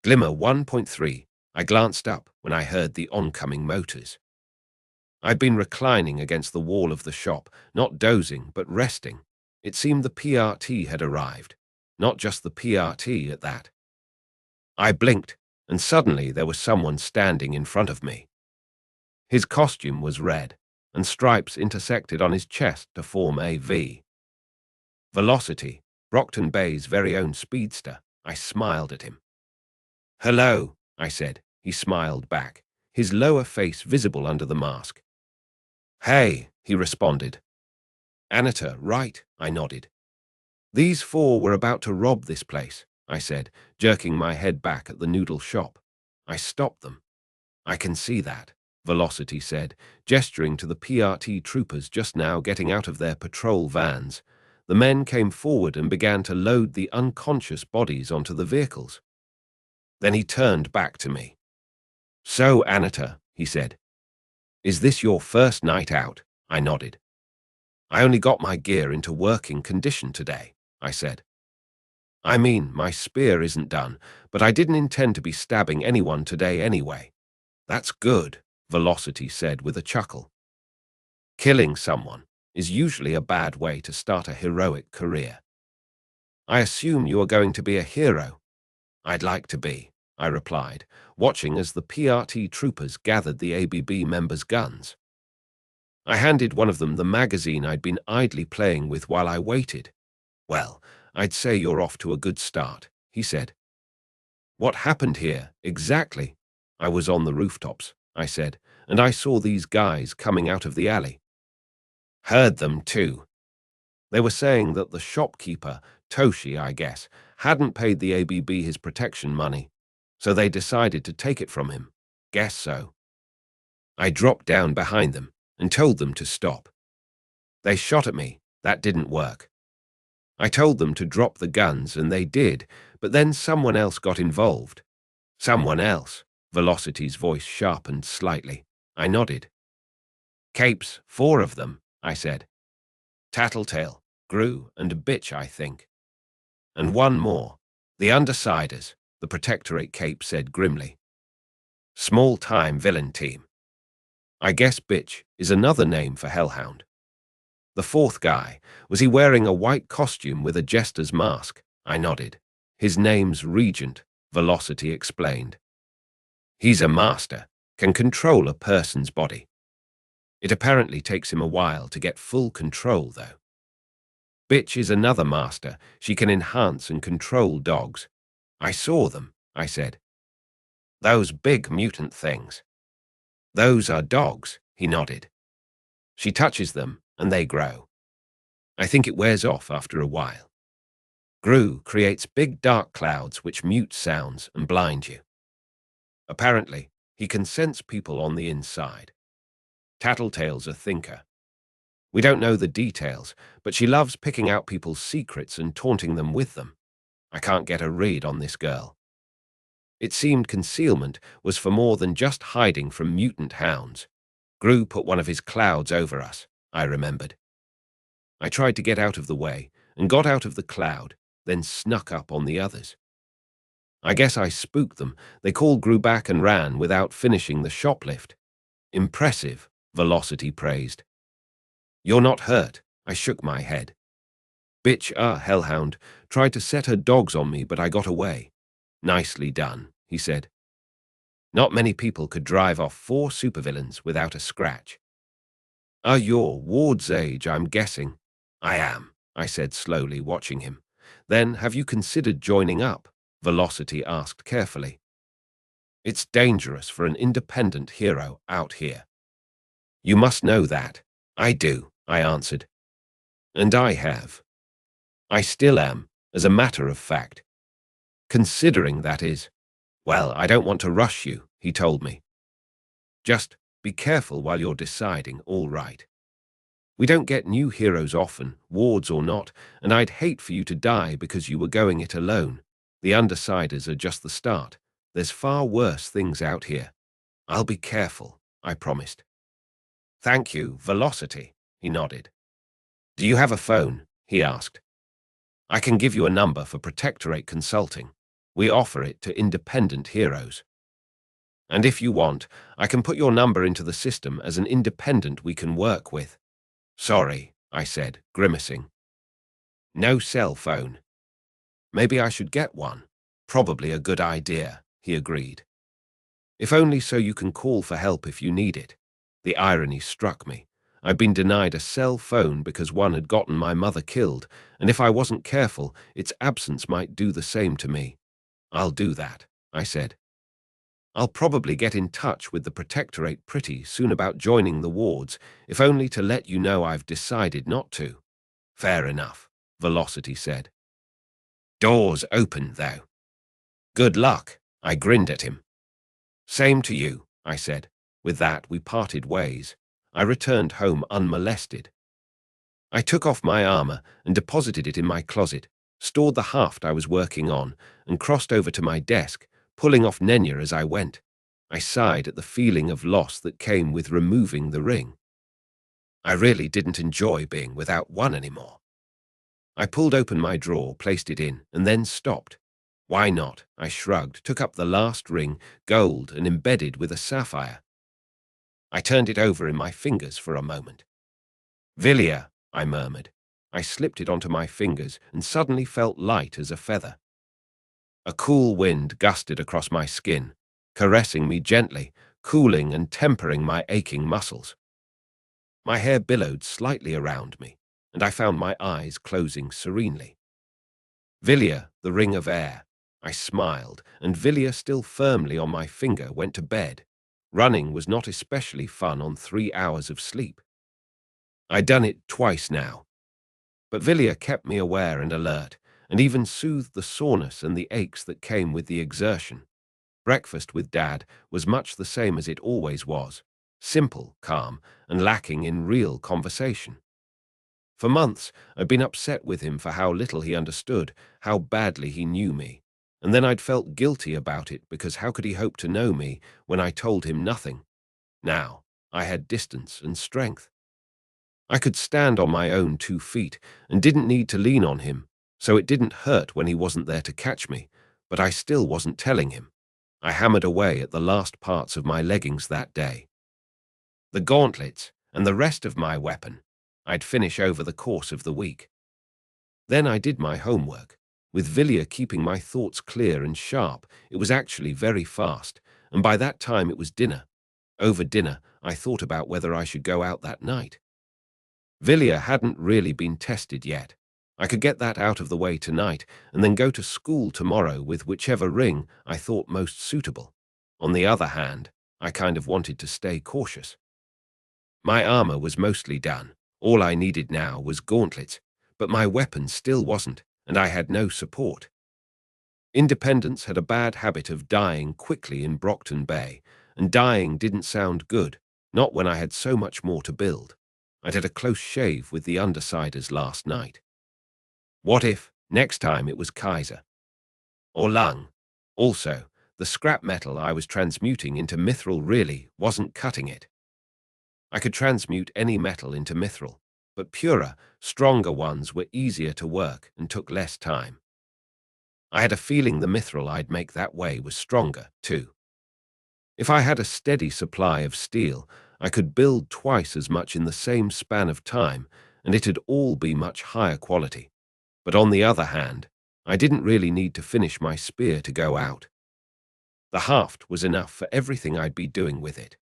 Glimmer 1.3. I glanced up when I heard the oncoming motors. I'd been reclining against the wall of the shop, not dozing, but resting. It seemed the PRT had arrived. Not just the PRT at that. I blinked, and suddenly there was someone standing in front of me. His costume was red, and stripes intersected on his chest to form a V. Velocity, Brockton Bay's very own speedster. I smiled at him. "Hello," I said. He smiled back, his lower face visible under the mask. "Hey," he responded. "Anita, right," I nodded. "These four were about to rob this place," I said, jerking my head back at the noodle shop. "I stopped them." "I can see that," Velocity said, gesturing to the PRT troopers just now getting out of their patrol vans. The men came forward and began to load the unconscious bodies onto the vehicles. Then he turned back to me. "So, Anita," he said, "is this your first night out?" I nodded. "I only got my gear into working condition today," I said. "I mean, my spear isn't done, but I didn't intend to be stabbing anyone today anyway." "That's good," Velocity said with a chuckle. "Killing someone is usually a bad way to start a heroic career." "I assume you are going to be a hero." "I'd like to be," I replied, watching as the PRT troopers gathered the ABB members' guns. I handed one of them the magazine I'd been idly playing with while I waited. "Well, I'd say you're off to a good start," he said. "What happened here, exactly?" "I was on the rooftops," I said, "and I saw these guys coming out of the alley." "Heard them too." They were saying that the shopkeeper, Toshi, I guess, hadn't paid the ABB his protection money, so they decided to take it from him. Guess so. I dropped down behind them and told them to stop. They shot at me. That didn't work. I told them to drop the guns, and they did, but then someone else got involved. "Someone else?" Velocity's voice sharpened slightly. I nodded. "Capes, 4 of them," I said. "Tattletale, Gru, and Bitch, I think. And one more. The Undersiders," the Protectorate Cape said grimly. "Small-time villain team. I guess Bitch is another name for Hellhound." "The 4th guy, was he wearing a white costume with a jester's mask?" I nodded. "His name's Regent," Velocity explained. "He's a master, can control a person's body. It apparently takes him a while to get full control, though." "Bitch is another master. She can enhance and control dogs." "I saw them," I said. "Those big mutant things." "Those are dogs," he nodded. "She touches them, and they grow. I think it wears off after a while. Gru creates big dark clouds which mute sounds and blind you. Apparently, he can sense people on the inside. Tattletale's a thinker. We don't know the details, but she loves picking out people's secrets and taunting them with them. I can't get a read on this girl." It seemed concealment was for more than just hiding from mutant hounds. Gru put one of his clouds over us, I remembered. I tried to get out of the way and got out of the cloud, then snuck up on the others. I guess I spooked them. They called Gru back and ran without finishing the shoplift. "Impressive," Velocity praised. "You're not hurt," I shook my head. "Bitch, Hellhound, tried to set her dogs on me, but I got away." "Nicely done," he said. "Not many people could drive off 4 supervillains without a scratch." "You're Ward's age, I'm guessing." "I am," I said slowly, watching him. "Then have you considered joining up?" Velocity asked carefully. "It's dangerous for an independent hero out here." "You must know that." "I do," I answered. "And I have. I still am, as a matter of fact. Considering, that is. Well, I don't want to rush you," he told me. "Just be careful while you're deciding, all right. We don't get new heroes often, wards or not, and I'd hate for you to die because you were going it alone. The Undersiders are just the start. There's far worse things out here." "I'll be careful," I promised. "Thank you, Velocity," he nodded. "Do you have a phone?" he asked. "I can give you a number for Protectorate Consulting." We offer it to independent heroes. And if you want, I can put your number into the system as an independent we can work with. Sorry, I said, grimacing. No cell phone. Maybe I should get one. Probably a good idea, he agreed. If only so you can call for help if you need it. The irony struck me. I'd been denied a cell phone because one had gotten my mother killed, and if I wasn't careful, its absence might do the same to me. I'll do that, I said. I'll probably get in touch with the Protectorate pretty soon about joining the wards, if only to let you know I've decided not to. Fair enough, Velocity said. Doors opened, though. Good luck, I grinned at him. Same to you, I said. With that, we parted ways. I returned home unmolested. I took off my armor and deposited it in my closet, stored the haft I was working on, and crossed over to my desk, pulling off Nenya as I went. I sighed at the feeling of loss that came with removing the ring. I really didn't enjoy being without one anymore. I pulled open my drawer, placed it in, and then stopped. Why not? I shrugged, took up the last ring, gold and embedded with a sapphire. I turned it over in my fingers for a moment. Villia, I murmured. I slipped it onto my fingers and suddenly felt light as a feather. A cool wind gusted across my skin, caressing me gently, cooling and tempering my aching muscles. My hair billowed slightly around me, and I found my eyes closing serenely. Villia, the ring of air. I smiled, and Villia, still firmly on my finger, went to bed. Running was not especially fun on 3 hours of sleep. I'd done it twice now. But Villia kept me aware and alert, and even soothed the soreness and the aches that came with the exertion. Breakfast with Dad was much the same as it always was, simple, calm, and lacking in real conversation. For months, I'd been upset with him for how little he understood, how badly he knew me. And then I'd felt guilty about it because how could he hope to know me when I told him nothing? Now, I had distance and strength. I could stand on my own 2 feet and didn't need to lean on him, so it didn't hurt when he wasn't there to catch me, but I still wasn't telling him. I hammered away at the last parts of my leggings that day. The gauntlets and the rest of my weapon I'd finish over the course of the week. Then I did my homework. With Villia keeping my thoughts clear and sharp, it was actually very fast, and by that time it was dinner. Over dinner, I thought about whether I should go out that night. Villia hadn't really been tested yet. I could get that out of the way tonight and then go to school tomorrow with whichever ring I thought most suitable. On the other hand, I kind of wanted to stay cautious. My armor was mostly done. All I needed now was gauntlets, but my weapon still wasn't, and I had no support. Independence had a bad habit of dying quickly in Brockton Bay, and dying didn't sound good, not when I had so much more to build. I'd had a close shave with the Undersiders last night. What if, next time, it was Kaiser? Or Lung? Also, the scrap metal I was transmuting into mithril really wasn't cutting it. I could transmute any metal into mithril, but purer, stronger ones were easier to work and took less time. I had a feeling the mithril I'd make that way was stronger, too. If I had a steady supply of steel, I could build twice as much in the same span of time, and it'd all be much higher quality. But on the other hand, I didn't really need to finish my spear to go out. The haft was enough for everything I'd be doing with it.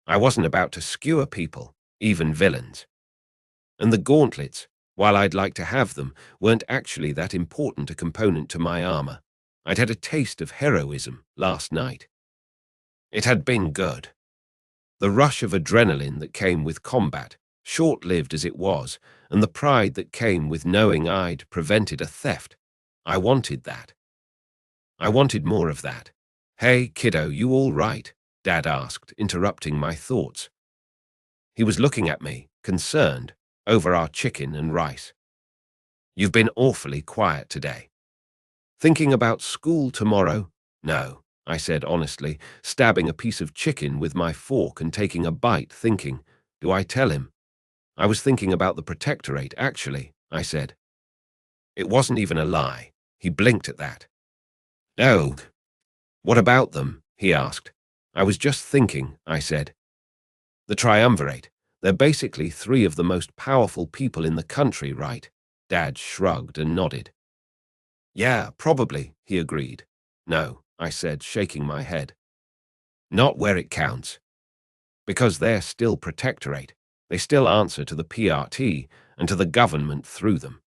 I wasn't about to skewer people, even villains. And the gauntlets, while I'd like to have them, weren't actually that important a component to my armor. I'd had a taste of heroism last night. It had been good. The rush of adrenaline that came with combat, short-lived as it was, and the pride that came with knowing I'd prevented a theft. I wanted that. I wanted more of that. Hey, kiddo, you all right? Dad asked, interrupting my thoughts. He was looking at me, concerned, over our chicken and rice. You've been awfully quiet today. Thinking about school tomorrow? No, I said honestly, stabbing a piece of chicken with my fork and taking a bite, thinking, do I tell him? I was thinking about the Protectorate, actually, I said. It wasn't even a lie. He blinked at that. Oh, what about them? He asked. I was just thinking, I said. The triumvirate. They're basically three of the most powerful people in the country, right? Dad shrugged and nodded. Yeah, probably, he agreed. No, I said, shaking my head. Not where it counts. Because they're still protectorate. They still answer to the PRT and to the government through them.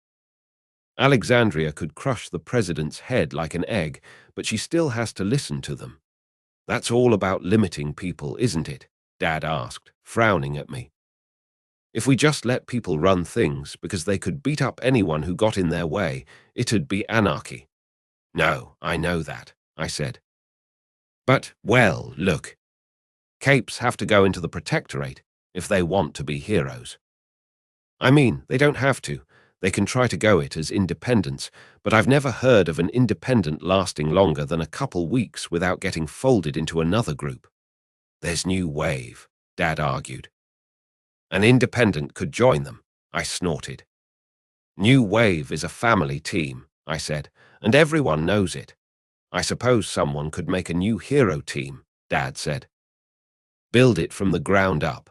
Alexandria could crush the president's head like an egg, but she still has to listen to them. That's all about limiting people, isn't it? Dad asked, frowning at me. If we just let people run things because they could beat up anyone who got in their way, it'd be anarchy. No, I know that, I said. But, well, look. Capes have to go into the protectorate if they want to be heroes. I mean, they don't have to. They can try to go it as independents, but I've never heard of an independent lasting longer than a couple weeks without getting folded into another group. There's New Wave, Dad argued. An independent could join them, I snorted. New Wave is a family team, I said, and everyone knows it. I suppose someone could make a new hero team, Dad said. Build it from the ground up.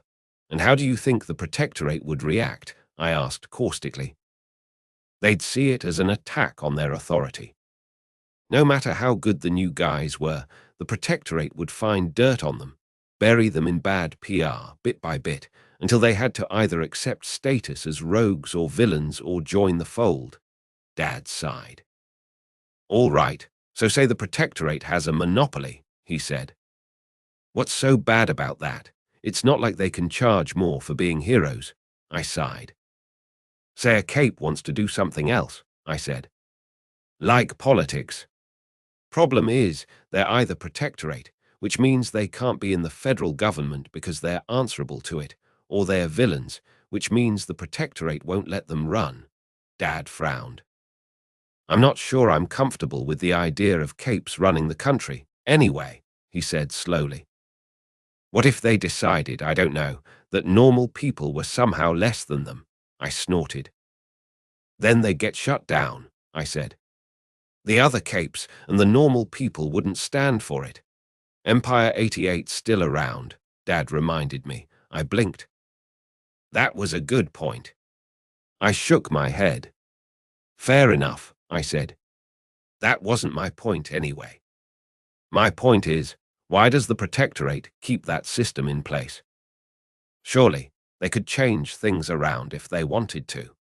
And how do you think the Protectorate would react? I asked caustically. They'd see it as an attack on their authority. No matter how good the new guys were, the Protectorate would find dirt on them, bury them in bad PR, bit by bit, until they had to either accept status as rogues or villains or join the fold. Dad sighed. All right, so say the Protectorate has a monopoly, he said. What's so bad about that? It's not like they can charge more for being heroes, I sighed. Say a cape wants to do something else, I said. Like politics. Problem is, they're either protectorate, which means they can't be in the federal government because they're answerable to it, or they're villains, which means the protectorate won't let them run. Dad frowned. I'm not sure I'm comfortable with the idea of capes running the country. Anyway, he said slowly. What if they decided, I don't know, that normal people were somehow less than them? I snorted. Then they get shut down, I said. The other capes and the normal people wouldn't stand for it. Empire 88's still around, Dad reminded me. I blinked. That was a good point. I shook my head. Fair enough, I said. That wasn't my point anyway. My point is, why does the Protectorate keep that system in place? Surely, they could change things around if they wanted to.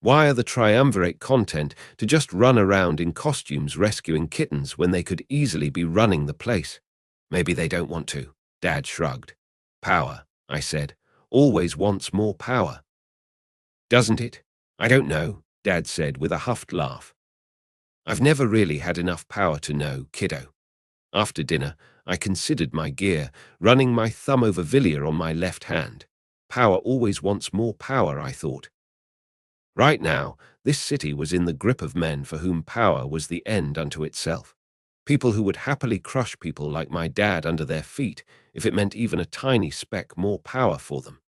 Why are the triumvirate content to just run around in costumes rescuing kittens when they could easily be running the place? Maybe they don't want to, Dad shrugged. Power, I said, always wants more power. Doesn't it? I don't know, Dad said with a huffed laugh. I've never really had enough power to know, kiddo. After dinner, I considered my gear, running my thumb over Villiers on my left hand. Power always wants more power, I thought. Right now, this city was in the grip of men for whom power was the end unto itself. People who would happily crush people like my dad under their feet if it meant even a tiny speck more power for them.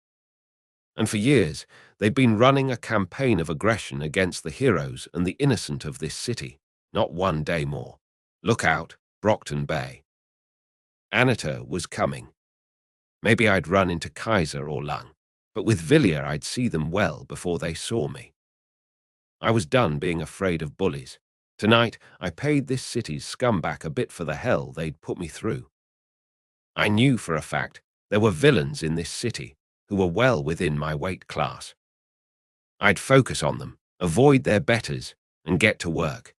And for years, they'd been running a campaign of aggression against the heroes and the innocent of this city. Not one day more. Look out, Brockton Bay. Anita was coming. Maybe I'd run into Kaiser or Lung, but with Villiers I'd see them well before they saw me. I was done being afraid of bullies. Tonight, I paid this city's scumback a bit for the hell they'd put me through. I knew for a fact there were villains in this city who were well within my weight class. I'd focus on them, avoid their betters, and get to work.